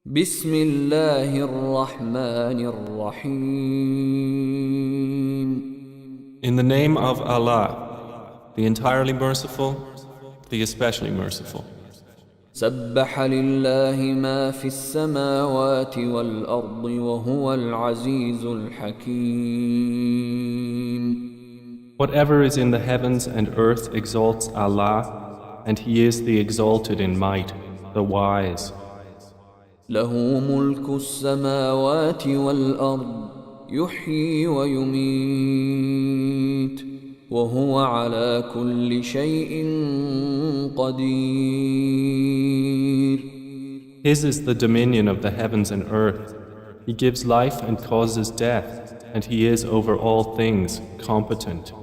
بسم الله الرحمن الرحيم. In the name of Allah, the entirely merciful, the especially merciful. سبح لله ما في السماوات والأرض وهو العزيز الحكيم. Whatever is in the heavens and earth exalts Allah, and He is the exalted in might, the wise. له ملك السماوات والأرض يحيي ويميت وهو على كل شيء قدير. His is the dominion of the heavens and earth. He gives life and causes death, and He is over all things competent.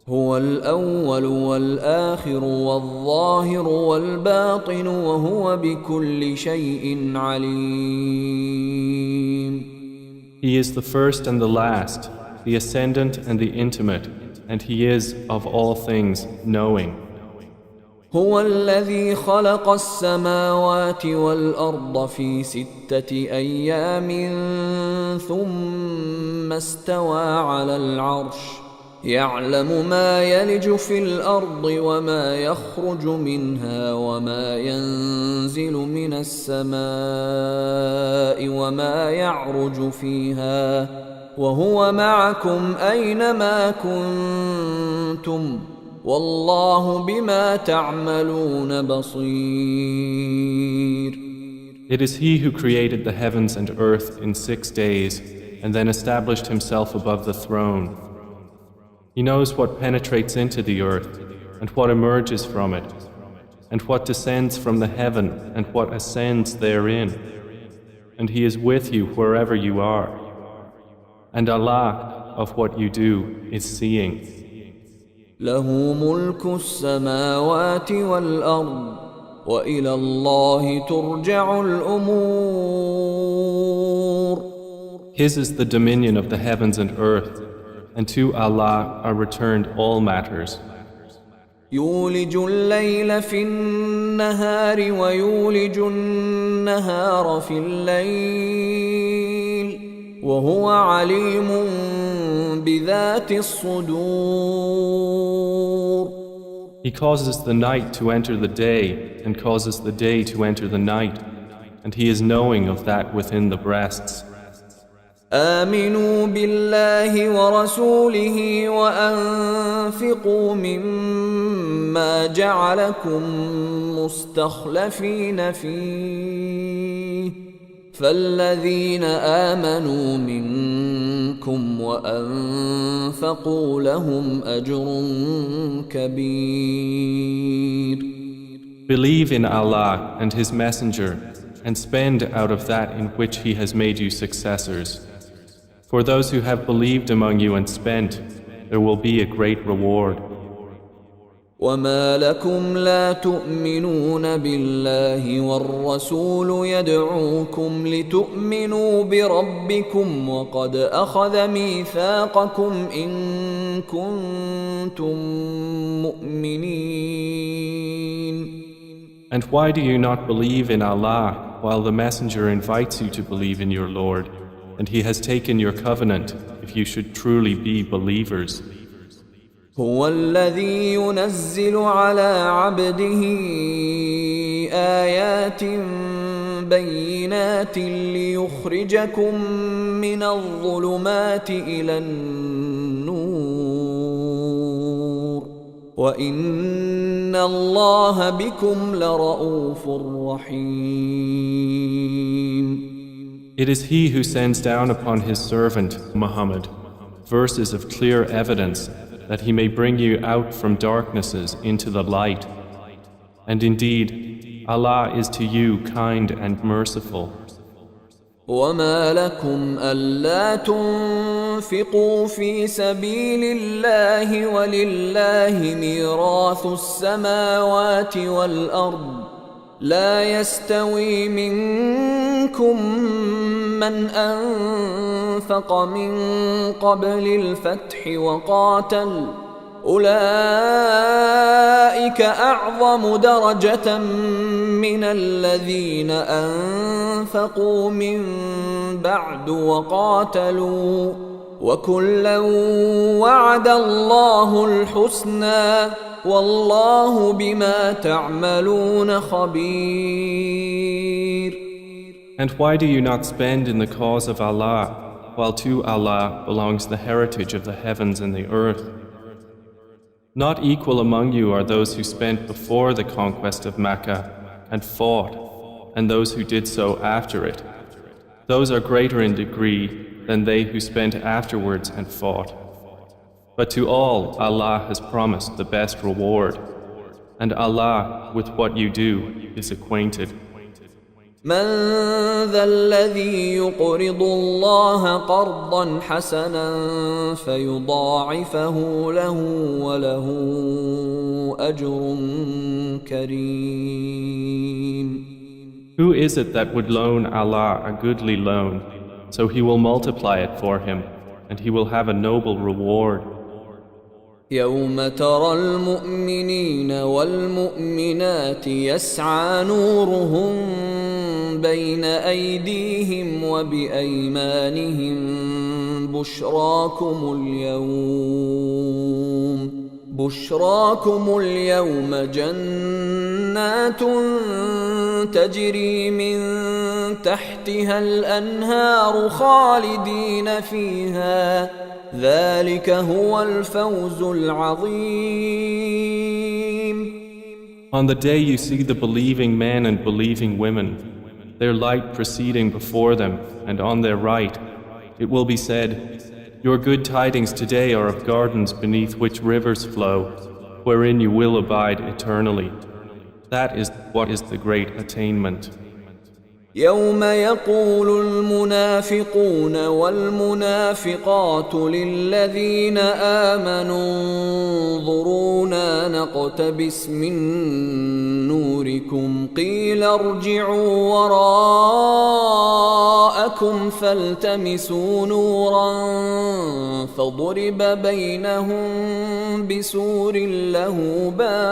هو الأول والآخر والظاهر والباطن وهو بكل شيء عليم. He is the first and the last, the ascendant and the intimate, and He is of all things knowing. هو الذي خلق السماوات والأرض في 6 أيام ثم استوى على العرش يعلم ما يلج في الأرض وما يخرج منها وما ينزل من السماء وما يعرج فيها وهو معكم أينما كنتم والله بما تعملون بصير. It is He who created the heavens and earth in 6 days and then established Himself above the throne. He knows what penetrates into the earth and what emerges from it, and what descends from the heaven and what ascends therein. And He is with you wherever you are. And Allah, of what you do, is seeing. له ملك السماوات والأرض وإلى الله ترجع الأمور. His is the dominion of the heavens and earth, and to Allah are returned all matters. يولج الليل في النهار ويولج النهار في الليل وهو عليم بذات الصدور. He causes the night to enter the day and causes the day to enter the night, and He is knowing of that within the breasts. آمنوا بالله ورسوله وأنفقوا مما جعلكم مستخلفين فيه فالذين آمنوا منكم وأنفقوا لهم أجر كبير. Believe in Allah and His Messenger and spend out of that in which He has made you successors. For those who have believed among you and spent, there will be a great reward. وما لكم لا تؤمنون بالله والرسول يدعوكم لتؤمنوا بربكم وقد أخذ ميثاقكم إن كنتم مؤمنين. And why do you not believe in Allah while the Messenger invites you to believe in your Lord? And He has taken your covenant if you should truly be believers. هو الذي ينزل على عبده آيات بينات ليخرجكم من الظلمات إلى النور وإن الله بكم لرؤوف رحيم. It is He who sends down upon His servant, Muhammad, verses of clear evidence that He may bring you out from darknesses into the light. And indeed, Allah is to you kind and merciful. وما لكم ألا تنفقوا في سبيل الله ولله ميراث السماوات والأرض لا يستوي منكم من أنفق من قبل الفتح أولئك أعظم درجة من الذين أنفقوا من بعد وقاتلوا وكلا وعد الله الحسنى والله بما تعملون خبير. And why do you not spend in the cause of Allah, while to Allah belongs the heritage of the heavens and the earth? Not equal among you are those who spent before the conquest of Mecca and fought, and those who did so after it. Those are greater in degree than they who spent afterwards and fought. But to all Allah has promised the best reward, and Allah with what you do is acquainted. من ذا الذي يقرض الله قرضا حسنا فيضاعفه له وله أجر كريم. Who is it that would loan Allah a goodly loan, so He will multiply it for him, and he will have a noble reward? يوم ترى المؤمنين والمؤمنات يسعى نورهم بين أيديهم وبأيمانهم بشراكم اليوم جنات تجري من تحتها الأنهار خالدين فيها ذلك هو الفوز العظيم. On the day you see the believing men and believing women, their light proceeding before them and on their right, it will be said, your good tidings today are of gardens beneath which rivers flow, wherein you will abide eternally. That is what is the great attainment. يوم يقول المنافقون والمنافقات للذين آمنوا انظرونا نقتبس من نوركم قيل ارجعوا وراءكم فالتمسوا نورا فضرب بينهم بسور له باب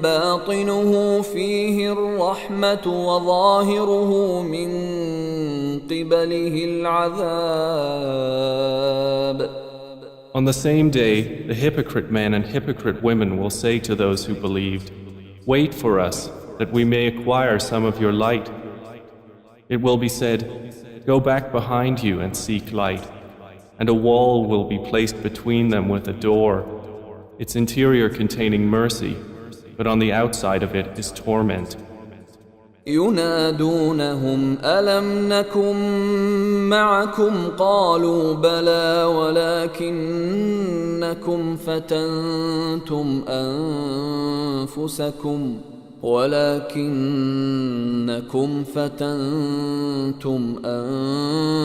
باطنه فيه الرحمة وظاهره من قبله العذاب. On the same day, the hypocrite men and hypocrite women will say to those who believed, wait for us, that we may acquire some of your light. It will be said, go back behind you and seek light. And a wall will be placed between them with a door, its interior containing mercy, but on the outside of it is torment. ينادونهم ألم نكن معكم قالوا بلى ولكنكم فتنتم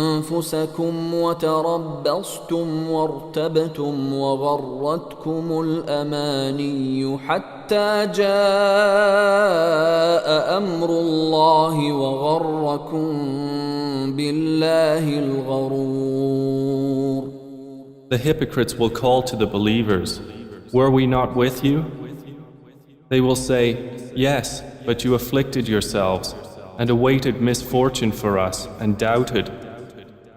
أنفسكم وتربصتم وارتبتم وغرتكم الأماني حتى جاء أمر الله وغركم بالله الغرور. The hypocrites will call to the believers, were we not with you? They will say, yes, but you afflicted yourselves and awaited misfortune for us and doubted,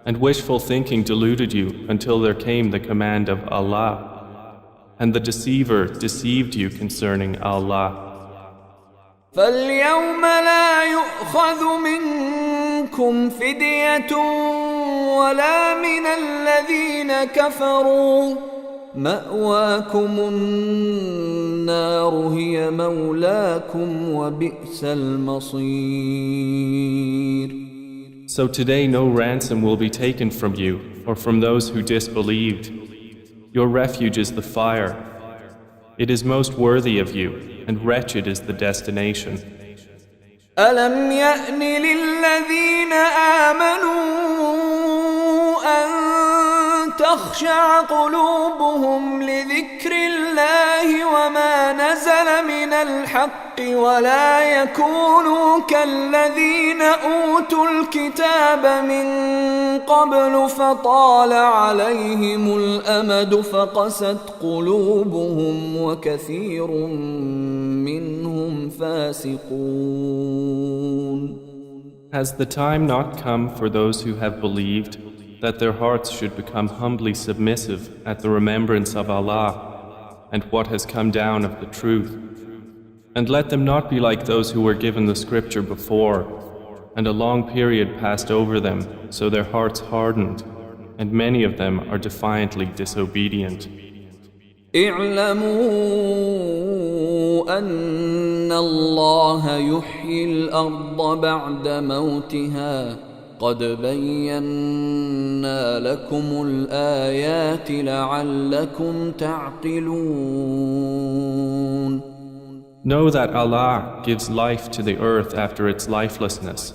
and wishful thinking deluded you until there came the command of Allah, and the deceiver deceived you concerning Allah. فَالْيَوْمَ لَا يُؤْخَذُ مِنْكُمْ فِدْيَةٌ وَلَا مِنَ الَّذِينَ كَفَرُوا مأواكم النار هي مولاكم وبئس المصير. So today no ransom will be taken from you or from those who disbelieved. Your refuge is the fire. It is most worthy of you, and wretched is the destination. ألم يأن للذين آمنوا أن تخشع قلوبهم لذكر الله وما نزل من الحق ولا يكونوا كالذين أوتوا الكتاب من قبل فطال عليهم الأمد فقست قلوبهم وكثير منهم فاسقون. Has the time not come for those who have believed that their hearts should become humbly submissive at the remembrance of Allah and what has come down of the truth? And let them not be like those who were given the scripture before, and a long period passed over them, so their hearts hardened, and many of them are defiantly disobedient. اعلموا أن الله يحيي الأرض بعد موتها قد بينا لكم الآيات لعلكم تعقلون. Know that Allah gives life to the earth after its lifelessness.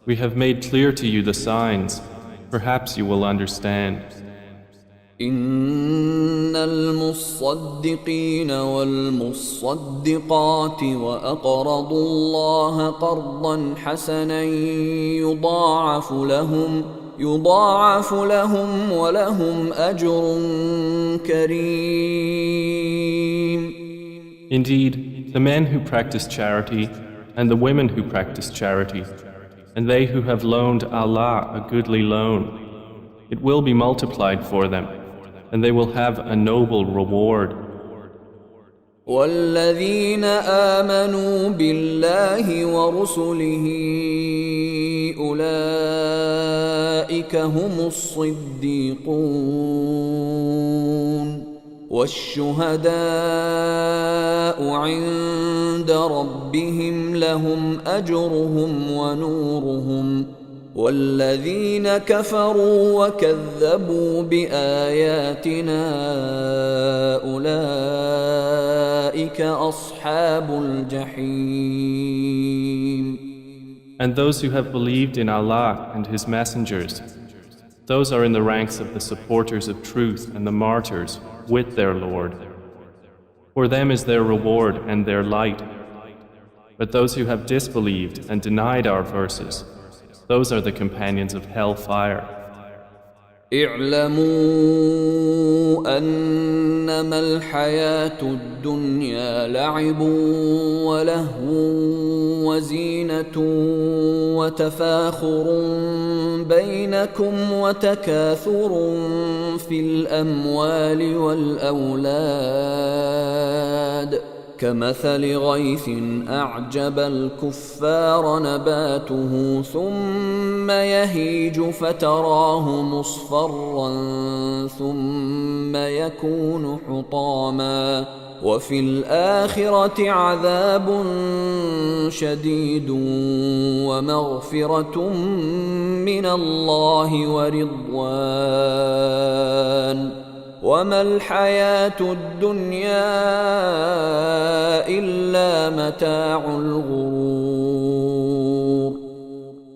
We have made clear to you the signs, perhaps you will understand. إن المصدقين والمصدقات وأقرضوا الله قرضا حسنا يضاعف لهم ولهم أجر كريم. Indeed, the men who practice charity and the women who practice charity, and they who have loaned Allah a goodly loan, it will be multiplied for them, and they will have a noble reward. والذين آمنوا بالله ورسله أولئك هم الصديقون والشهداء عند ربهم لهم أجرهم ونورهم والذين كفروا وكذبوا بآياتنا أولئك أصحاب الجحيم. And those who have believed in Allah and His messengers, those are in the ranks of the supporters of truth and the martyrs with their Lord. For them is their reward and their light. But those who have disbelieved and denied our verses, those are the companions of hellfire. اعلموا أنما الحياة الدنيا لعب ولهو وزينة وتفاخر بينكم وتكاثر في الأموال والأولاد كمثل غيث أعجب الكفار نباته ثم يهيج فتراه مصفرا ثم يكون حطاما وفي الآخرة عذاب شديد ومغفرة من الله ورضوان وما الحياة الدنيا إلا متاع الغرور.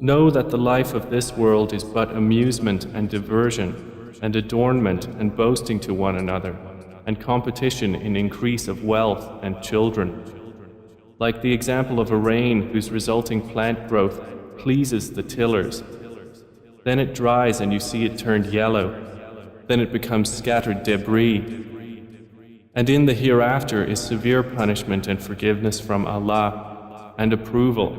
Know that the life of this world is but amusement and diversion and adornment and boasting to one another and competition in increase of wealth and children. Like the example of a rain whose resulting plant growth pleases the tillers. Then it dries and you see it turned yellow. Then it becomes scattered debris. And in the hereafter is severe punishment and forgiveness from Allah and approval.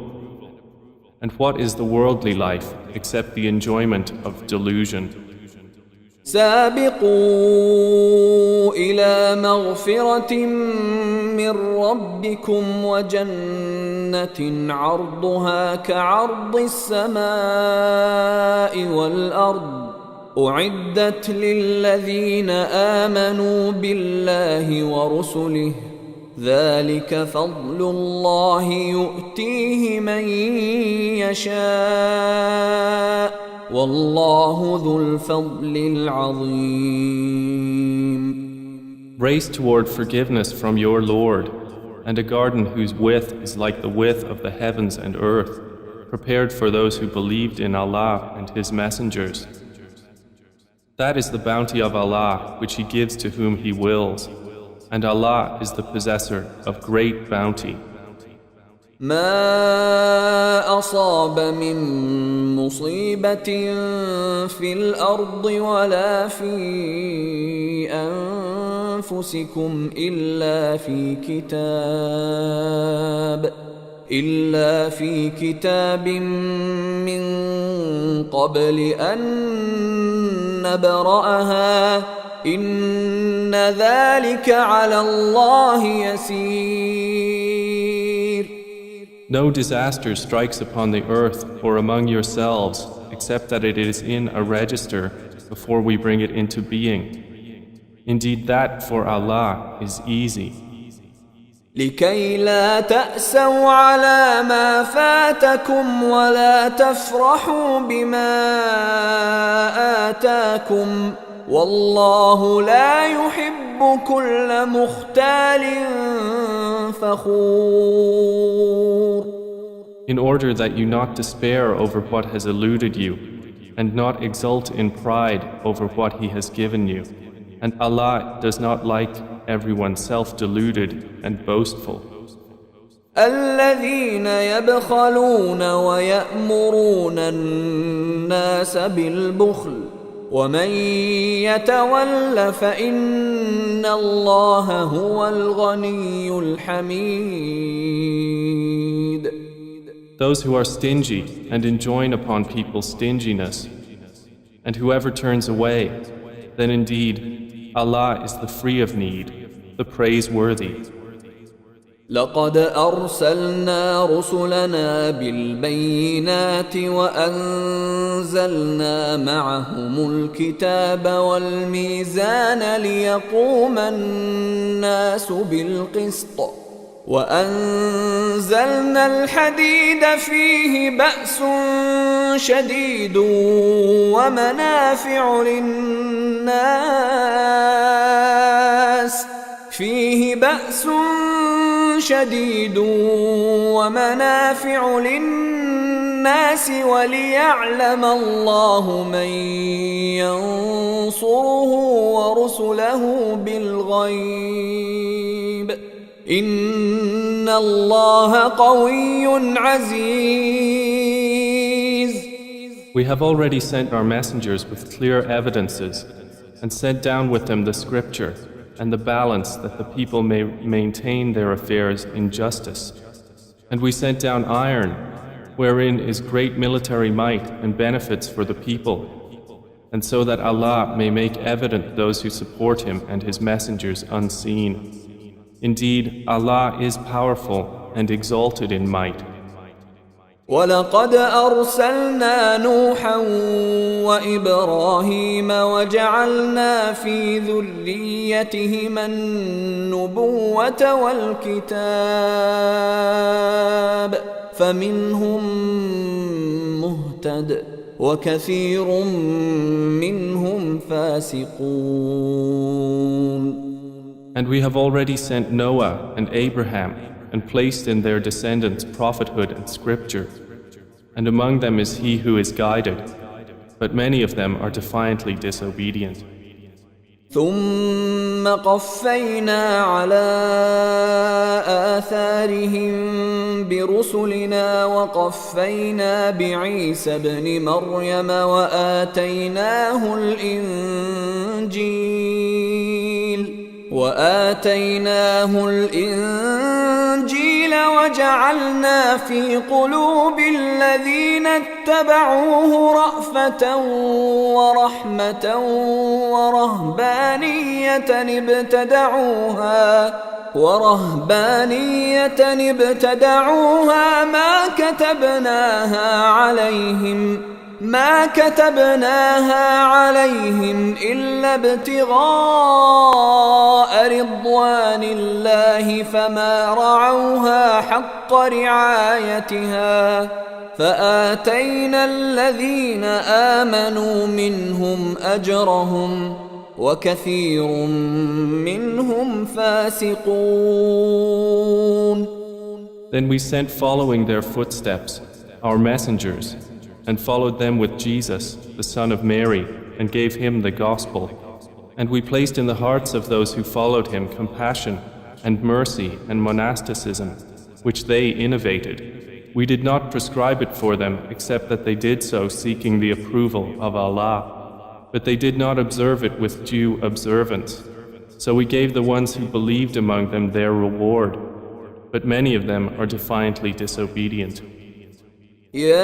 And what is the worldly life except the enjoyment of delusion? سابقوا إلى مغفرة من ربكم وجنة عرضها كعرض السماء والأرض أعدت للذين آمنوا بالله ورسله ذلك فضل الله يؤتيه من يشاء والله ذو الفضل العظيم. Race toward forgiveness from your Lord, and a garden whose width is like the width of the heavens and earth, prepared for those who believed in Allah and His messengers. That is the bounty of Allah, which He gives to whom He wills, and Allah is the possessor of great bounty. ما أصاب من مصيبة في الأرض ولا في أنفسكم إلا في كتاب من قبل أن نبرأها إن ذلك على الله يسير. No disaster strikes upon the earth or among yourselves except that it is in a register before we bring it into being. Indeed, that for Allah is easy. لكي لا تأسوا على ما فاتكم ولا تفرحوا بما آتاكم والله لا يحب كل مختال فخور. In order that you not despair over what has eluded you and not exult in pride over what He has given you. And Allah does not like everyone self-deluded and boastful. الذين يبخلون ويأمرون الناس بالبخل ومن يتول فإن الله هو الغني الحميد. Those who are stingy and enjoin upon people stinginess, and whoever turns away, then indeed Allah is the free of need, the praiseworthy. لقد أرسلنا رسلنا بالبينات وأنزلنا معهم الكتاب والميزان ليقوم الناس بالقسط وأنزلنا الحديد فيه بأس شديد ومنافع للناس وليعلم الله من ينصره ورسله بالغيب إن الله قوي عزيز. We have already sent our messengers with clear evidences and sent down with them the scripture and the balance that the people may maintain their affairs in justice. And we sent down iron, wherein is great military might and benefits for the people, and so that Allah may make evident those who support Him and His messengers unseen. Indeed, Allah is powerful and exalted in might. ولقد أرسلنا نوحا وإبراهيم وجعلنا في ذريتهما النبوة والكتاب فمنهم مهتد وكثير منهم فاسقون. And we have already sent Noah and Abraham and placed in their descendants prophethood and scripture. And among them is he who is guided, but many of them are defiantly disobedient. ثم قفينا على آثارهم برسلنا وقفينا بعيسى ابن مريم وآتيناه الإنجيل وجعلنا في قلوب الذين اتبعوه رأفة ورحمة ورهبانية ابتدعوها ما كتبناها عليهم إلا ابتغاء رضوان الله فما رعوها حق رعايتها فآتينا الذين آمنوا منهم أجرهم وكثير منهم فاسقون. Then we sent following their footsteps our messengers and followed them with Jesus, the son of Mary, and gave him the gospel. And we placed in the hearts of those who followed him compassion and mercy and monasticism, which they innovated. We did not prescribe it for them except that they did so seeking the approval of Allah, but they did not observe it with due observance. So we gave the ones who believed among them their reward, but many of them are defiantly disobedient. يا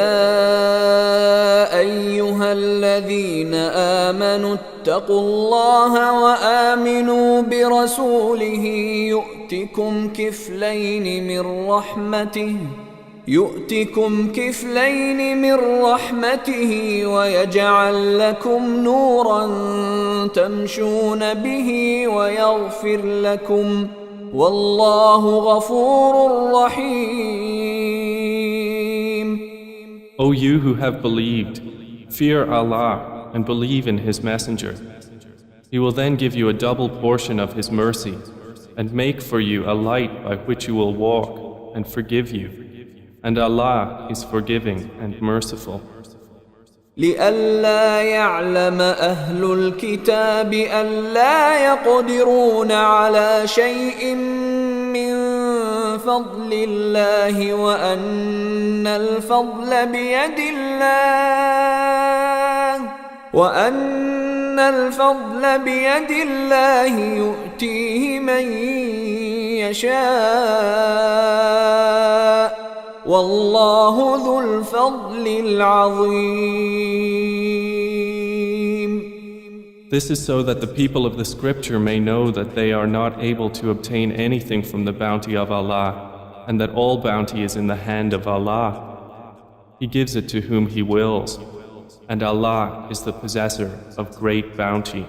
أيها الذين آمنوا اتقوا الله وآمنوا برسوله يؤتكم كفلين من رحمته ويجعل لكم نورا تمشون به ويغفر لكم والله غفور رحيم. O you who have believed, fear Allah and believe in His Messenger. He will then give you a double portion of His mercy and make for you a light by which you will walk and forgive you. And Allah is forgiving and merciful. لئلا يعلم أهل الكتاب ألا يقدرون على شيء من فضل الله وأن الفضل بيد الله يؤتيه من يشاء والله ذو الفضل العظيم. This is so that the people of the scripture may know that they are not able to obtain anything from the bounty of Allah, and that all bounty is in the hand of Allah. He gives it to whom He wills, and Allah is the possessor of great bounty.